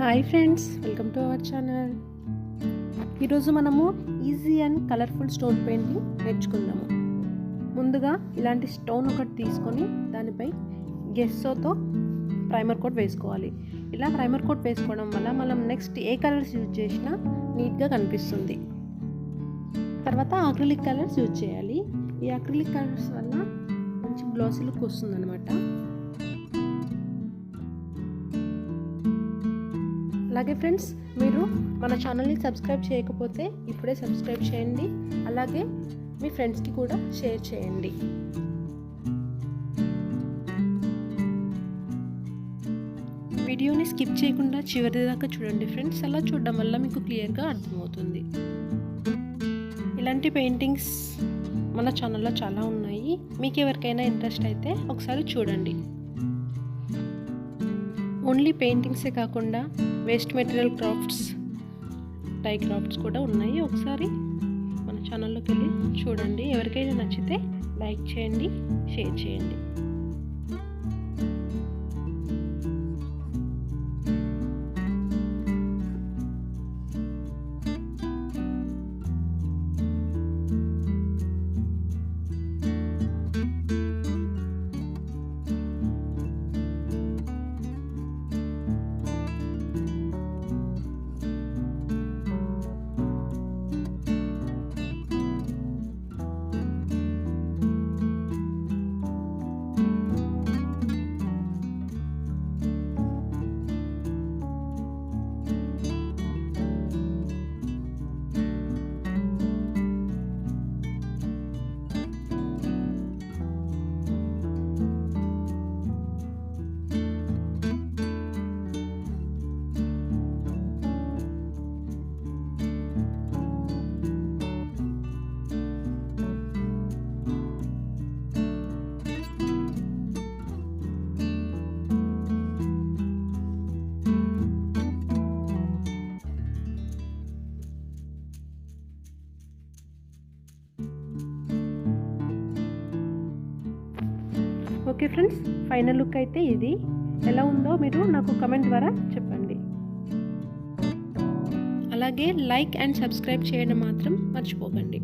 Hi friends, welcome to our channel. ఈరోజు మనము easy and colourful stone painting నేర్చుకుందాము. ముందుగా ఇలాంటి స్టోన్ ఒకటి తీసుకొని దానిపై గెస్సోతో ప్రైమర్ కోట్ వేసుకోవాలి. ఇలా ప్రైమర్ కోట్ వేసుకోవడం వల్ల మనం నెక్స్ట్ ఏ కలర్స్ యూజ్ చేసినా నీట్గా కనిపిస్తుంది. తర్వాత అక్రిలిక్ కలర్స్ యూజ్ చేయాలి. ఈ అక్రిలిక్ కలర్స్ వల్ల మంచి గ్లాసీ లుక్ వస్తుంది అనమాట. అలాగే ఫ్రెండ్స్, మీరు మన ఛానల్ని సబ్స్క్రైబ్ చేయకపోతే ఇప్పుడే సబ్స్క్రైబ్ చేయండి. అలాగే మీ ఫ్రెండ్స్కి కూడా షేర్ చేయండి. వీడియోని స్కిప్ చేయకుండా చివరి దాకా చూడండి ఫ్రెండ్స్. అలా చూడడం వల్ల మీకు క్లియర్గా అర్థమవుతుంది. ఇలాంటి పెయింటింగ్స్ మన ఛానల్లో చాలా ఉన్నాయి. మీకు ఎవరికైనా ఇంట్రెస్ట్ అయితే ఒకసారి చూడండి. ఓన్లీ పెయింటింగ్సే కాకుండా వేస్ట్ మెటీరియల్ క్రాఫ్ట్స్, డై క్రాఫ్ట్స్ కూడా ఉన్నాయి. ఒకసారి మన ఛానల్లోకి వెళ్ళి చూడండి. ఎవరికైనా నచ్చితే లైక్ చేయండి, షేర్ చేయండి. ఓకే ఫ్రెండ్స్, ఫైనల్ లుక్ అయితే ఇది. ఎలా ఉందో మీరు నాకు కమెంట్ ద్వారా చెప్పండి. అలాగే లైక్ అండ్ సబ్స్క్రైబ్ చేయడం మాత్రం మర్చిపోకండి.